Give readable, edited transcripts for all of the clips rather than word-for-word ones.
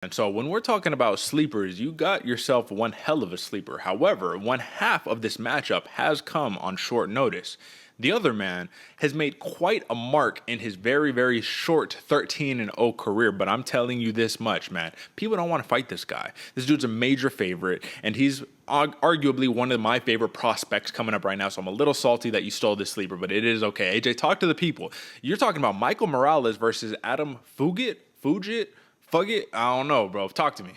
And so when we're talking about sleepers, you got yourself one hell of a sleeper. However, one half of this matchup has come on short notice. The other man has made quite a mark in his very, very short 13-0 career, but I'm telling you this much, man. People don't want to fight this guy. This dude's a major favorite, and he's arguably one of my favorite prospects coming up right now, so I'm a little salty that you stole this sleeper, but it is okay. AJ, talk to the people. You're talking about Michael Morales versus Adam Fugitt? Fugitt? I don't know, bro. Talk to me.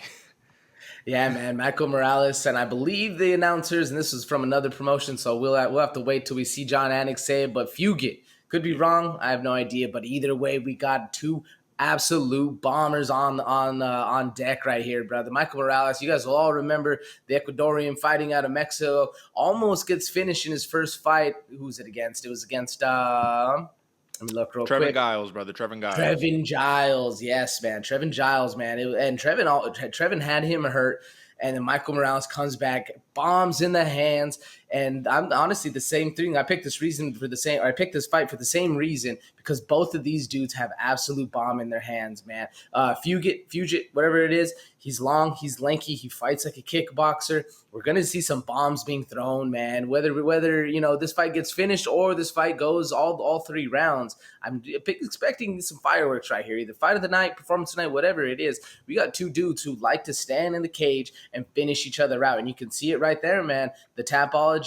Yeah, man, Michael Morales, and I believe the announcers, and this is from another promotion, so we'll have to wait till we see John Anik say it, but Fugitt. Could be wrong. I have no idea, but either way, we got two absolute bombers on deck right here, brother. Michael Morales, you guys will all remember the Ecuadorian fighting out of Mexico. Almost gets finished in his first fight. Who's it against? It was against let me look real Trevin quick. Giles, brother. Trevin Giles. Trevin Giles, yes, man. Trevin Giles, man. Trevin had him hurt, and then Michael Morales comes back, bombs in the hands, and I'm honestly the same thing. I picked this fight for the same reason because both of these dudes have absolute bomb in their hands, man. Fugitt, whatever it is, he's long, he's lanky, he fights like a kickboxer. We're gonna see some bombs being thrown, man. Whether this fight gets finished or this fight goes all 3 rounds, I'm expecting some fireworks right here. Either fight of the night, performance tonight, whatever it is. We got two dudes who like to stand in the cage and finish each other out, and you can see it right there, man. The Tapology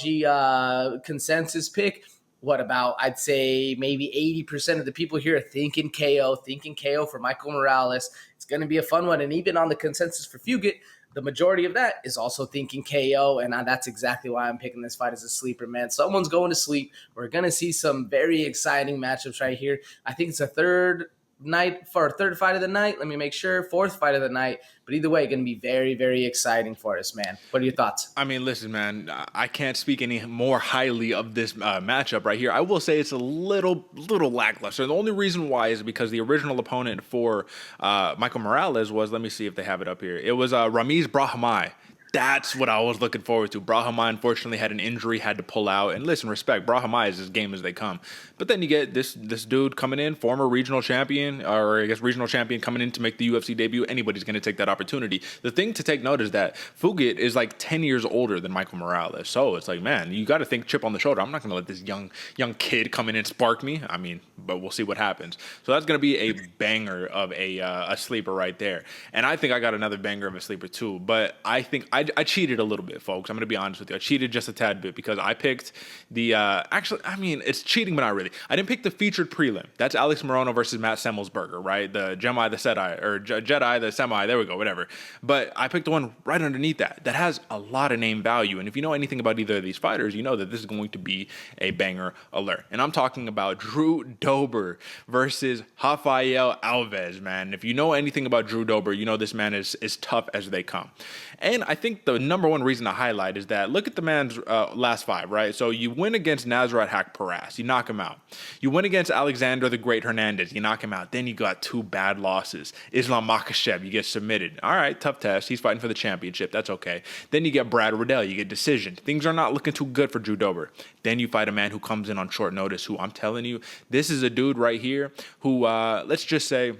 consensus pick. What about, I'd say maybe 80% of the people here are thinking KO for Michael Morales. It's going to be a fun one. And even on the consensus for Fugitt, the majority of that is also thinking KO, and that's exactly why I'm picking this fight as a sleeper, man. Someone's going to sleep. We're going to see some very exciting matchups right here. I think it's a third fight of the night. Let me make sure. Fourth fight of the night. But either way, going to be very, very exciting for us, man. What are your thoughts? I mean, listen, man, I can't speak any more highly of this matchup right here. I will say it's a little lackluster. The only reason why is because the original opponent for Michael Morales was, let me see if they have it up here. It was Ramiz Brahimaj. That's what I was looking forward to. Brahimaj unfortunately had an injury, had to pull out. And listen, respect, Brahimaj is as game as they come. But then you get this dude coming in, former regional champion, or I guess regional champion coming in to make the UFC debut. Anybody's going to take that opportunity. The thing to take note is that Fugitt is like 10 years older than Michael Morales. So it's like, man, you got to think chip on the shoulder. I'm not going to let this young kid come in and spark me. I mean, but we'll see what happens. So that's going to be a banger of a sleeper right there. And I think I got another banger of a sleeper too. But I think I cheated a little bit, folks. I'm going to be honest with you. I cheated just a tad bit because I picked the actually, I mean, it's cheating, but not really. I didn't pick the featured prelim. That's Alex Morono versus Matt Semmelsberger, right? The Jedi, the Semi, there we go, whatever. But I picked the one right underneath that has a lot of name value. And if you know anything about either of these fighters, you know that this is going to be a banger alert. And I'm talking about Drew Dober versus Rafael Alves, man. If you know anything about Drew Dober, you know this man is tough as they come. And I think the number one reason to highlight is that look at the man's last 5, right? So you win against Nasrat Haqparast, you knock him out. You win against Alexander the Great Hernandez, you knock him out. Then you got 2 bad losses. Islam Makhachev, you get submitted. All right, tough test. He's fighting for the championship. That's okay. Then you get Brad Riddell, you get decision. Things are not looking too good for Drew Dober. Then you fight a man who comes in on short notice, who I'm telling you, this is a dude right here who, let's just say,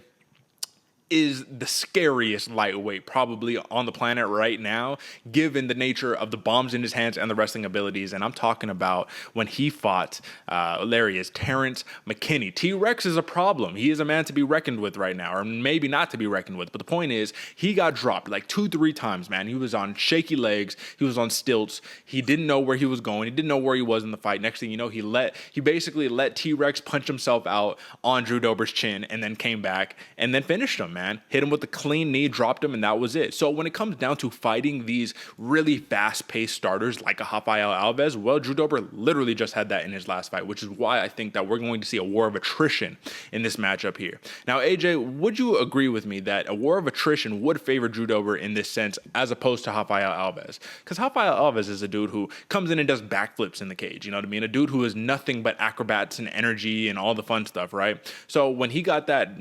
is the scariest lightweight probably on the planet right now, given the nature of the bombs in his hands and the wrestling abilities. And I'm talking about when he fought, there he is, Terrence McKinney. T-Rex is a problem. He is a man to be reckoned with right now, or maybe not to be reckoned with. But the point is, he got dropped like 2-3 times, man. He was on shaky legs. He was on stilts. He didn't know where he was going. He didn't know where he was in the fight. Next thing you know, he basically let T-Rex punch himself out on Drew Dober's chin and then came back and then finished him, man. Hit him with a clean knee, dropped him, and that was it. So when it comes down to fighting these really fast-paced starters like a Rafael Alves, well, Drew Dober literally just had that in his last fight, which is why I think that we're going to see a war of attrition in this matchup here. Now, AJ, would you agree with me that a war of attrition would favor Drew Dober in this sense as opposed to Rafael Alves? Because Rafael Alves is a dude who comes in and does backflips in the cage, you know what I mean? A dude who is nothing but acrobats and energy and all the fun stuff, right? So when he got that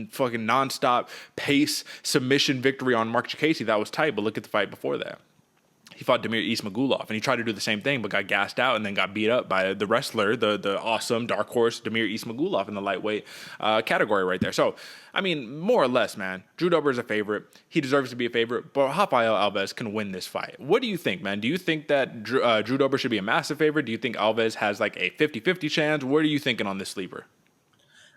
fucking nonstop pace submission victory on Mark Chikasi, that was tight, but look at the fight before that. he fought Demir Ismagulov, and he tried to do the same thing, but got gassed out and then got beat up by the wrestler, the awesome dark horse Demir Ismagulov in the lightweight category right there. So, I mean, more or less, man, Drew Dober is a favorite. He deserves to be a favorite, but Rafael Alves can win this fight. What do you think, man? Do you think that Drew Dober should be a massive favorite? Do you think Alves has like a 50-50 chance? What are you thinking on this sleeper?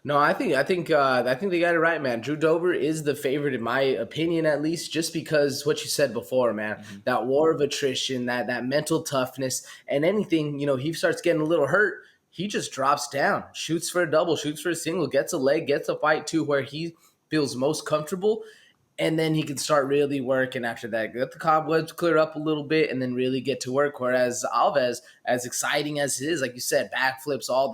No, I think they got it right, man. Drew Dober is the favorite in my opinion, at least, just because what you said before, man. Mm-hmm. That war of attrition, that mental toughness, and anything, he starts getting a little hurt, he just drops down, shoots for a double, shoots for a single, gets a leg, gets a fight too, where he feels most comfortable, and then he can start really working after that. Let the cobwebs clear up a little bit, and then really get to work. Whereas Alves, as exciting as it is, like you said, backflips, all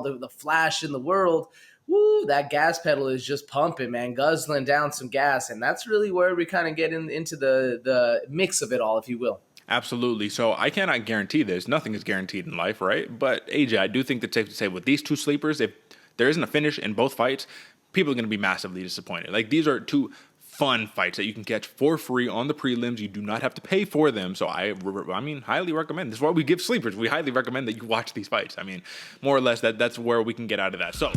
the flash in the world. Woo, that gas pedal is just pumping, man, guzzling down some gas. And that's really where we kind of get into the mix of it all, if you will. Absolutely. So I cannot guarantee this. Nothing is guaranteed in life, right? But AJ, I do think it's safe to say with these two sleepers, if there isn't a finish in both fights, people are going to be massively disappointed. Like, these are two fun fights that you can catch for free on the prelims. You do not have to pay for them. So I mean, highly recommend. This is why we give sleepers. We highly recommend that you watch these fights. I mean, more or less that's where we can get out of that. So